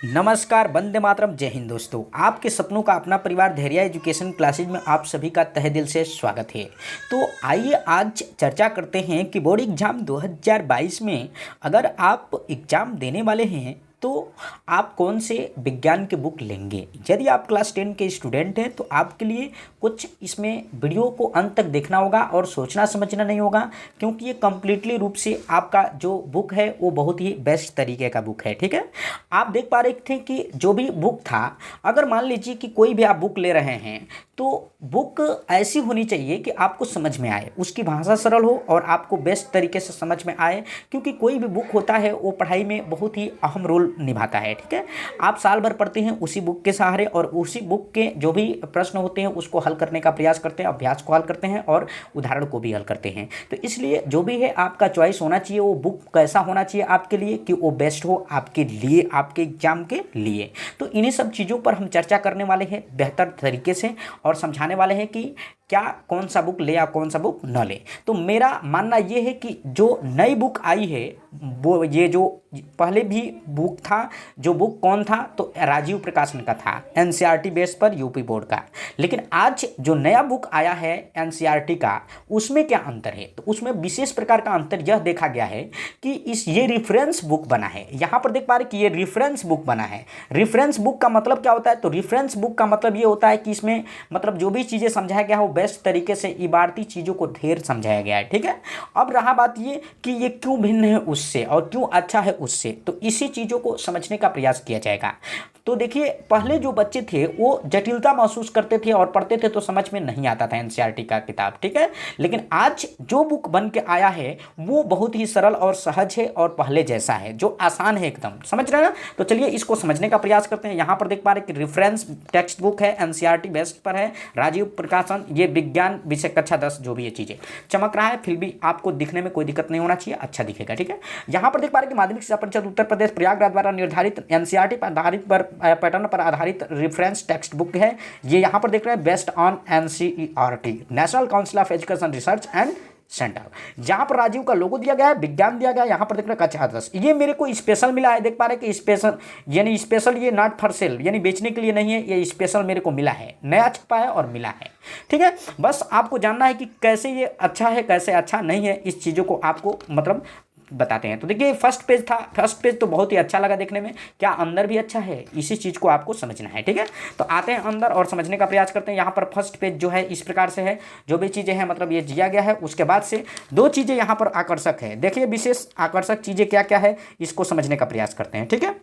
नमस्कार, वंदे मातरम, जय हिंद। दोस्तों, आपके सपनों का अपना परिवार धैर्य एजुकेशन क्लासेज में आप सभी का तहे दिल से स्वागत है। तो आइए आज चर्चा करते हैं कि बोर्ड एग्जाम 2022 में अगर आप एग्ज़ाम देने वाले हैं तो आप कौन से विज्ञान के बुक लेंगे। यदि आप क्लास 10 के स्टूडेंट हैं तो आपके लिए कुछ इसमें वीडियो को अंत तक देखना होगा और सोचना समझना नहीं होगा, क्योंकि ये कम्प्लीटली रूप से आपका जो बुक है वो बहुत ही बेस्ट तरीके का बुक है। ठीक है, आप देख पा रहे थे कि जो भी बुक था, अगर मान लीजिए कि कोई भी आप बुक ले रहे हैं तो बुक ऐसी होनी चाहिए कि आपको समझ में आए, उसकी भाषा सरल हो और आपको बेस्ट तरीके से समझ में आए, क्योंकि कोई भी बुक होता है वो पढ़ाई में बहुत ही अहम रोल निभाता है। ठीक है, आप साल भर पढ़ते हैं उसी बुक के सहारे और उसी बुक के जो भी प्रश्न होते हैं उसको हल करने का प्रयास करते हैं, अभ्यास को हल करते हैं और उदाहरण को भी हल करते हैं। तो इसलिए जो भी है आपका चॉइस होना चाहिए, वो बुक कैसा होना चाहिए आपके लिए कि वो बेस्ट हो आपके लिए, आपके एग्जाम के लिए। तो इन्हीं सब चीज़ों पर हम चर्चा करने वाले हैं बेहतर तरीके से और समझाने वाले हैं कि क्या कौन सा बुक ले या कौन सा बुक न ले। तो मेरा मानना ये है कि जो नई बुक आई है वो ये जो पहले भी बुक था, जो बुक कौन था तो राजीव प्रकाशन का था, एनसीईआरटी बेस पर यूपी बोर्ड का। लेकिन आज जो नया बुक आया है एनसीईआरटी का, उसमें क्या अंतर है, तो उसमें विशेष प्रकार का अंतर यह देखा गया है कि ये रेफरेंस बुक बना है। यहाँ पर देख पा रहे कि ये रेफरेंस बुक बना है। रेफरेंस बुक का मतलब क्या होता है, तो रेफरेंस बुक का मतलब ये होता है कि इसमें मतलब जो भी चीज़ें समझाया गया है वो बेस्ट तरीके से इबारती चीज़ों को ढेर समझाया गया है। ठीक है, अब रहा बात ये कि ये क्यों भिन्न है उससे और क्यों अच्छा है उससे, तो इसी चीज़ों को समझने का प्रयास किया जाएगा। तो देखिए, पहले जो बच्चे थे वो जटिलता महसूस करते थे और पढ़ते थे तो समझ में नहीं आता था एनसीईआरटी का किताब। ठीक है, लेकिन आज जो बुक बन के आया है वो बहुत ही सरल और सहज है और पहले जैसा है, जो आसान है एकदम, समझ रहे हैं ना। तो चलिए इसको समझने का प्रयास करते हैं। यहाँ पर देख पा रहे कि रेफरेंस टेक्स्ट बुक है, एनसीईआरटी बेस्ट पर है, राजीव प्रकाशन, ये विज्ञान विषय कक्षा 10 जो भी ये चीज़ें चमक रहा है, फिर भी आपको दिखने में कोई दिक्कत नहीं होना चाहिए, अच्छा दिखेगा। ठीक है, यहाँ पर देख पा रहे कि माध्यमिक शिक्षा परिषद उत्तर प्रदेश प्रयागराज द्वारा निर्धारित एनसीईआरटी पर आधारित पैटर्न पर आधारित रेफरेंस टेक्स्ट बुक है। ये यहाँ पर देख रहे हैं based on NCERT, national council of education research and centre. जहां पर राजीव का लोगो दिया गया है, विज्ञान दिया गया है, यहाँ पर देख रहे हैं कक्षा 10। ये मेरे को स्पेशल मिला है, देख पा रहे कि स्पेशल यानी स्पेशल, ये नॉट फॉर सेल यानी बेचने के लिए नहीं है, ये स्पेशल मेरे को मिला है, नया छपा है और मिला है। ठीक है, बस आपको जानना है कि कैसे ये अच्छा है कैसे अच्छा नहीं है, इस चीज़ों को आपको मतलब बताते हैं। तो देखिए फर्स्ट पेज था, फर्स्ट पेज तो बहुत ही अच्छा लगा देखने में, क्या अंदर भी अच्छा है, इसी चीज़ को आपको समझना है। ठीक है, तो आते हैं अंदर और समझने का प्रयास करते हैं। यहाँ पर फर्स्ट पेज जो है इस प्रकार से है, जो भी चीज़ें हैं मतलब ये दिया गया है। उसके बाद से दो चीज़ें यहाँ पर आकर्षक है, देखिए विशेष आकर्षक चीज़ें क्या क्या है इसको समझने का प्रयास करते हैं। ठीक है,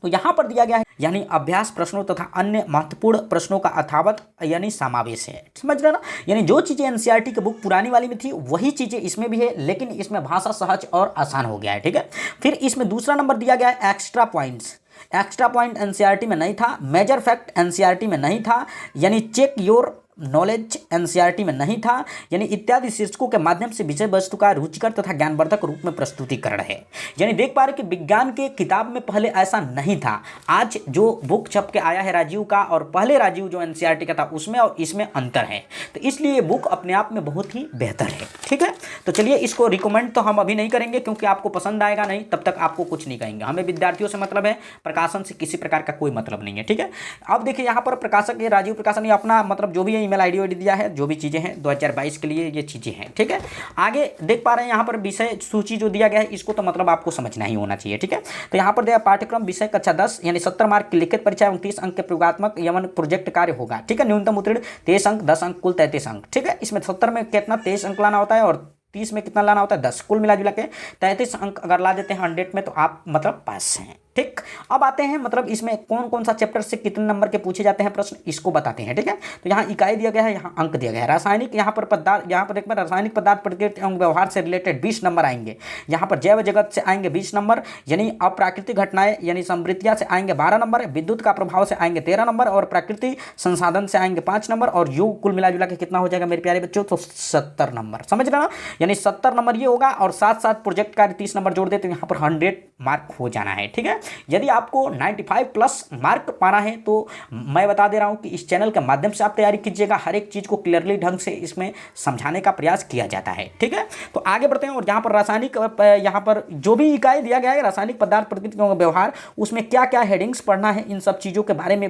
तो यहाँ पर दिया गया है यानी अभ्यास प्रश्नों तथा अन्य महत्वपूर्ण प्रश्नों का अथावत यानी समावेश है, समझ रहे ना। यानी जो चीज़ें एनसीईआरटी की बुक पुरानी वाली में थी वही चीज़ें इसमें भी है, लेकिन इसमें भाषा सहज और आसान हो गया है। ठीक है, फिर इसमें दूसरा नंबर दिया गया है extra points. Extra point NCERT में नहीं था, मेजर फैक्ट एनसीईआरटी में नहीं था, यानी चेक योर नॉलेज एनसीईआरटी में नहीं था, यानी इत्यादि शीर्षकों के माध्यम से विषय वस्तु का रुचिकर तथा ज्ञानवर्धक रूप में प्रस्तुतिकरण है। यानी देख पा रहे कि विज्ञान के किताब में पहले ऐसा नहीं था। आज जो बुक छप के आया है राजीव का और पहले राजीव जो एनसीईआरटी का था उसमें और इसमें अंतर है, तो इसलिए ये बुक अपने आप में बहुत ही बेहतर है। ठीक है, तो चलिए इसको रिकमेंड तो हम अभी नहीं करेंगे क्योंकि आपको पसंद आएगा नहीं, तब तक आपको कुछ नहीं कहेंगे। हमें विद्यार्थियों से मतलब है, प्रकाशन से किसी प्रकार का कोई मतलब नहीं है। ठीक है, अब देखिए यहाँ पर प्रकाशक ये राजीव प्रकाशन ने अपना मतलब जो भी ईमेल आईडी दिया है, जो भी चीज़ें हैं 2022 के लिए ये चीज़ें हैं। ठीक है, आगे देख पा रहे हैं यहाँ पर विषय सूची जो दिया गया है इसको तो मतलब आपको समझना ही होना चाहिए। ठीक है, तो यहाँ पर दिया पाठ्यक्रम विषय कक्षा 10 यानी 70 मार्क की लिखित परीक्षा 29 अंक के प्रयोगात्मक यमन प्रोजेक्ट कार्य होगा। ठीक है, न्यूनतम उत्तीर्ण 23 अंक, 10 अंक, कुल 33 अंक। ठीक है, इसमें 70 में कितना 23 अंक लाना होता है और 30 में कितना लाना होता है 10, कुल मिला जुला के 33 अंक अगर ला देते हैं 100 में तो आप मतलब पास हैं। ठीक, अब आते हैं मतलब इसमें कौन कौन सा चैप्टर से कितने नंबर के पूछे जाते हैं प्रश्न, इसको बताते हैं। ठीक है, तो यहाँ इकाई दिया गया है, यहाँ अंक दिया गया है। रासायनिक यहाँ पर पदार्थ, यहाँ पर देखिए रासायनिक पदार्थ प्रकृति एवं व्यवहार से रिलेटेड 20 नंबर आएंगे। यहाँ पर जैव जगत से आएंगे 20 नंबर, यानी अप्राकृतिक घटनाएं यानी समृद्धियाँ से आएंगे 12 नंबर, विद्युत का प्रभाव से आएंगे 13 नंबर और प्रकृति संसाधन से आएंगे 5 नंबर और योग कुल मिला जुला के कितना हो जाएगा मेरे प्यारे बच्चों, तो 70 नंबर। समझ रहे ना, यानी 70 नंबर ये होगा और साथ साथ प्रोजेक्ट कार्य 30 नंबर जोड़ दे तो यहाँ पर 100 मार्क हो जाना है। ठीक है, यदि आपको 95 प्लस मार्क पाना है तो मैं बता दे रहा हूँ कि इस चैनल के माध्यम से आप तैयारी कीजिएगा। हर एक चीज़ को क्लियरली ढंग से इसमें समझाने का प्रयास किया जाता है, ठीक है। तो आगे बढ़ते हैं और यहाँ पर रासायनिक, यहाँ पर जो भी इकाई दिया गया है रासायनिक पदार्थ प्रकृतियों का व्यवहार, उसमें क्या क्या हेडिंग्स पढ़ना है, इन सब चीज़ों के बारे में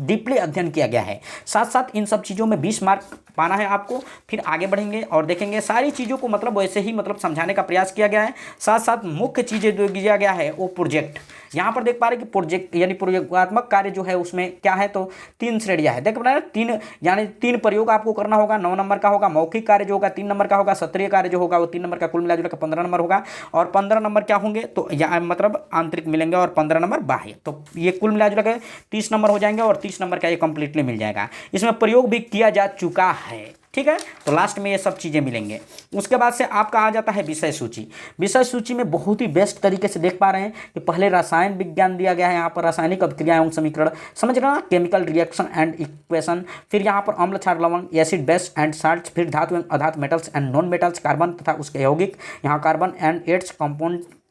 डीपली अध्ययन किया गया है। साथ साथ इन सब चीज़ों में 20 मार्क पाना है आपको। फिर आगे बढ़ेंगे और देखेंगे सारी चीज़ों को मतलब वैसे ही मतलब समझाने का प्रयास किया गया है। साथ साथ मुख्य चीज़ें जो दिया गया है वो प्रोजेक्ट, यहाँ पर देख पा रहे हैं कि प्रोजेक्ट यानी प्रयोगात्मक कार्य जो है उसमें क्या है, तो 3 श्रेणियाँ है। देख पा रहे हैं 3 यानी 3 प्रयोग आपको करना होगा, 9 नंबर का होगा। मौखिक कार्य जो होगा 3 नंबर का होगा। सत्रीय कार्य जो होगा वो 3 नंबर का, कुल मिला जुला के 15 नंबर होगा। और 15 नंबर क्या होंगे, तो यहाँ मतलब आंतरिक मिलेंगे और 15 नंबर बाह्य, तो ये कुल मिला जुला के 30 नंबर हो जाएंगे और 30 नंबर का ये कंप्लीटली मिल जाएगा। इसमें प्रयोग भी किया जा चुका है, ठीक है। तो लास्ट में ये सब चीज़ें मिलेंगे। उसके बाद से आपका आ जाता है विषय सूची। विषय सूची में बहुत ही बेस्ट तरीके से देख पा रहे हैं कि पहले रसायन विज्ञान दिया गया है, यहाँ पर रासायनिक अभिक्रिया एवं समीकरण, समझ रहे ना, केमिकल रिएक्शन एंड इक्वेशन। फिर यहाँ पर अम्ल, क्षार, लवण, एसिड, बेस एंड साल्ट्स। फिर धातु एवं अधातु, metals and non metals, carbon तथा उसके यौगिक, यहाँ कार्बन एंड एड्स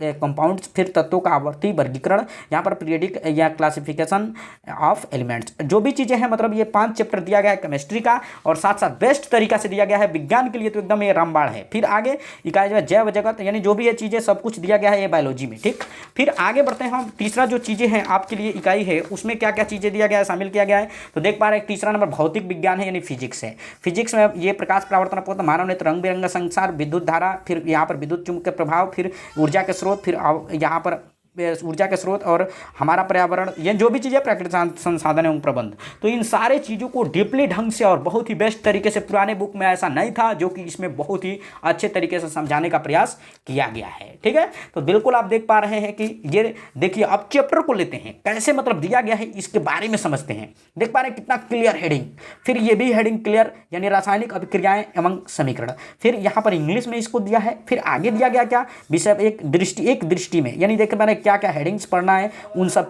कंपाउंड्स। फिर तत्वों का आवर्ती वर्गीकरण, यहाँ पर पीरियडिक या क्लासिफिकेशन ऑफ एलिमेंट्स। जो भी चीज़ें हैं मतलब ये 5 चैप्टर दिया गया है केमिस्ट्री का, और साथ साथ बेस्ट तरीका से दिया गया है विज्ञान के लिए, तो एकदम ये रामबाण है। फिर आगे इकाई जो है जैव जगत, यानी जो भी ये चीज़ें सब कुछ दिया गया है ये बायोलॉजी में, ठीक। फिर आगे बढ़ते हैं हम, तीसरा जो चीज़ें हैं आपके लिए इकाई है उसमें क्या क्या चीज़ें दिया गया है, शामिल किया गया है। तो देख पा रहे हैं तीसरा नंबर भौतिक विज्ञान है, यानी फिजिक्स है। फिजिक्स में ये प्रकाश, परावर्तन, अपवर्तन, मानव नेत्र, रंग बिरंगा संसार, विद्युत धारा, फिर यहाँ पर विद्युत चुंबकीय प्रभाव, फिर ऊर्जा के स्रोत, फिर यहाँ पर ऊर्जा के स्रोत और हमारा पर्यावरण, ये जो भी चीज़ें प्राकृतिक संसाधन एवं प्रबंध। तो इन सारे चीज़ों को डीपली ढंग से और बहुत ही बेस्ट तरीके से, पुराने बुक में ऐसा नहीं था, जो कि इसमें बहुत ही अच्छे तरीके से समझाने का प्रयास किया गया है, ठीक है। तो बिल्कुल आप देख पा रहे हैं कि ये देखिए, अब चैप्टर को लेते हैं कैसे मतलब दिया गया है इसके बारे में समझते हैं। देख पा रहे हैं कितना क्लियर हेडिंग। फिर ये भी हेडिंग क्लियर, यानी रासायनिक अभिक्रियाएं एवं समीकरण। फिर यहाँ पर इंग्लिश में इसको दिया है। फिर आगे दिया गया क्या विषय, एक दृष्टि में, यानी देख पा रहे हैं क्या क्या हेडिंग्स पढ़ना है, उन सब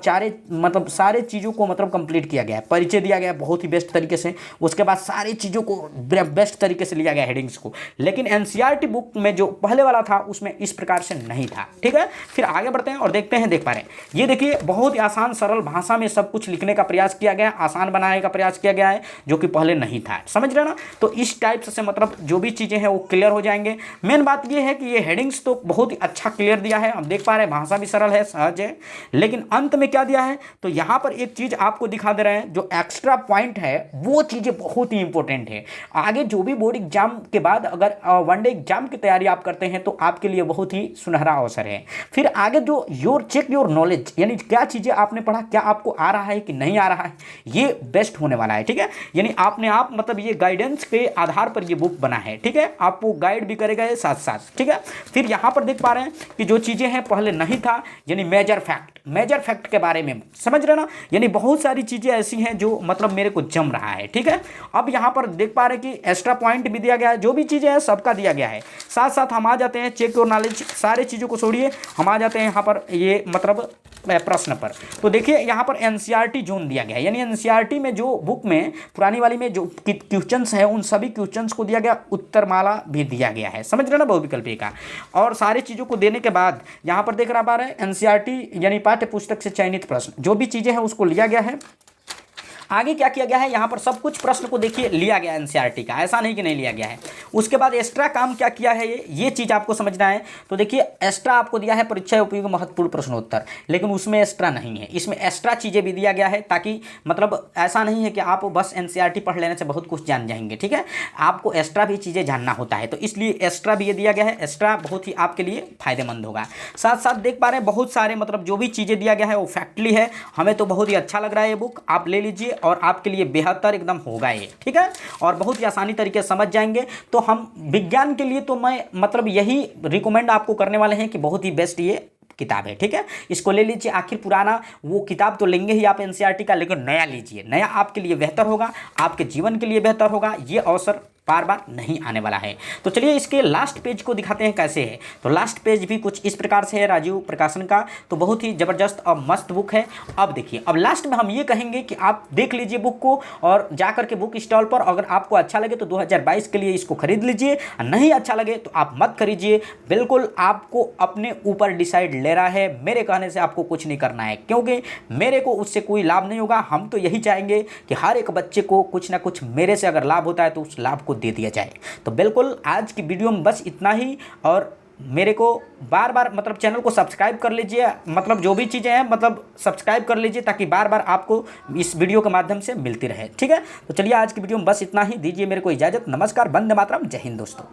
मतलब सारे चीज़ों को मतलब कंप्लीट किया गया है। परिचय दिया गया है बहुत ही बेस्ट तरीके से। उसके बाद सारी चीज़ों को बेस्ट तरीके से लिया गया हेडिंग्स को। लेकिन एनसीईआरटी बुक में जो पहले वाला था उसमें इस प्रकार से नहीं था, ठीक है। फिर आगे बढ़ते हैं और देखते हैं। देख पा रहे हैं ये देखिए, बहुत ही आसान सरल भाषा में सब कुछ लिखने का प्रयास किया गया है, आसान बनाने का प्रयास किया गया है, जो कि पहले नहीं था, समझ रहे ना। तो इस टाइप से मतलब जो भी चीज़ें हैं वो क्लियर हो जाएंगे। मेन बात ये है कि ये हेडिंग्स तो बहुत ही अच्छा क्लियर दिया है, हम देख पा रहे हैं भाषा भी सरल है, सहज है। लेकिन अंत में क्या दिया है, तो यहां पर एक चीज आपको दिखा दे रहे हैं, जो एक्स्ट्रा पॉइंट है वो चीजें बहुत ही इंपॉर्टेंट है। आगे जो भी बोर्ड एग्जाम के बाद अगर वनडे एग्जाम की तैयारी आप करते हैं तो आपके लिए बहुत ही सुनहरा अवसर है। फिर आगे जो चेक योर नॉलेज, यानी क्या चीजें आपने पढ़ा, क्या आपको आ रहा है कि नहीं आ रहा है, ये बेस्ट होने वाला है, ठीक है। यानी आपने आप मतलब ये गाइडेंस के आधार पर ये बुक बना है, ठीक है। आपको गाइड भी करेगा ये साथ साथ, ठीक है। फिर यहां पर देख पा रहे हैं कि जो चीजें हैं पहले नहीं था, यानी मेजर फैक्ट के बारे में समझ रहे ना, यानी बहुत सारी चीज़ें ऐसी हैं जो मतलब मेरे को जम रहा है, ठीक है। अब यहाँ पर देख पा रहे हैं कि एक्स्ट्रा पॉइंट भी दिया गया है, जो भी चीज़ें हैं सबका दिया गया है। साथ साथ हम आ जाते हैं चेक योर नॉलेज, सारी चीज़ों को छोड़िए, हम आ जाते हैं यहाँ पर ये मतलब प्रश्न पर। तो देखिए यहाँ पर एनसीईआरटी जोन दिया गया है, यानी एनसीईआरटी में जो बुक में पुरानी वाली में जो क्वेश्चंस है उन सभी क्वेश्चंस को दिया गया, उत्तरमाला भी दिया गया है, समझ रहे ना, बहुविकल्पी का। और सारी चीज़ों को देने के बाद यहाँ पर देख रहा पा रहे हैं एनसीईआरटी यानी पाठ्य पुस्तक से चयनित प्रश्न, जो भी चीज़ें हैं उसको लिया गया है। आगे क्या किया गया है, यहाँ पर सब कुछ प्रश्न को देखिए लिया गया एनसीईआरटी का, ऐसा नहीं कि नहीं लिया गया है। उसके बाद एक्स्ट्रा काम क्या किया है ये चीज़ आपको समझना है। तो देखिए एक्स्ट्रा आपको दिया है परीक्षा उपयोगी महत्वपूर्ण प्रश्नोत्तर, लेकिन उसमें एक्स्ट्रा नहीं है, इसमें एक्स्ट्रा चीज़ें भी दिया गया है, ताकि मतलब ऐसा नहीं है कि आप बस एनसीईआरटी पढ़ लेने से बहुत कुछ जान जाएंगे, ठीक है। आपको एक्स्ट्रा भी चीज़ें जानना होता है, तो इसलिए एक्स्ट्रा भी ये दिया गया है। एक्स्ट्रा बहुत ही आपके लिए फायदेमंद होगा। साथ साथ देख पा रहे हैं बहुत सारे मतलब जो भी चीज़ें दिया गया है वो फैक्टली है, हमें तो बहुत ही अच्छा लग रहा है ये बुक, आप ले लीजिए और आपके लिए बेहतर एकदम होगा ये, ठीक है। और बहुत ही आसानी तरीके से समझ जाएंगे। तो हम विज्ञान के लिए तो मैं मतलब यही रिकमेंड आपको करने वाले हैं कि बहुत ही बेस्ट ये किताब है, ठीक है। इसको ले लीजिए। आखिर पुराना वो किताब तो लेंगे ही आप एनसीईआरटी का, लेकिन नया लीजिए, नया आपके लिए बेहतर होगा, आपके जीवन के लिए बेहतर होगा। ये अवसर बार बार नहीं आने वाला है। तो चलिए इसके लास्ट पेज को दिखाते हैं कैसे है। तो लास्ट पेज भी कुछ इस प्रकार से है राजीव प्रकाशन का। तो बहुत ही ज़बरदस्त और मस्त बुक है। अब देखिए, अब लास्ट में हम ये कहेंगे कि आप देख लीजिए बुक को और जा करके बुक स्टॉल पर, अगर आपको अच्छा लगे तो 2022 के लिए इसको खरीद लीजिए, नहीं अच्छा लगे तो आप मत खरीदिए। बिल्कुल आपको अपने ऊपर डिसाइड ले रहा है, मेरे कहने से आपको कुछ नहीं करना है, क्योंकि मेरे को उससे कोई लाभ नहीं होगा। हम तो यही चाहेंगे कि हर एक बच्चे को कुछ ना कुछ मेरे से अगर लाभ होता है तो उस लाभ को दे दिया जाए। तो बिल्कुल आज की वीडियो में बस इतना ही, और मेरे को बार बार मतलब चैनल को सब्सक्राइब कर लीजिए, मतलब जो भी चीज़ें हैं मतलब सब्सक्राइब कर लीजिए ताकि बार बार आपको इस वीडियो के माध्यम से मिलती रहे। ठीक है, तो चलिए आज की वीडियो में बस इतना ही, दीजिए मेरे को इजाज़त। नमस्कार, वंदे मातरम, जय हिंद दोस्तों।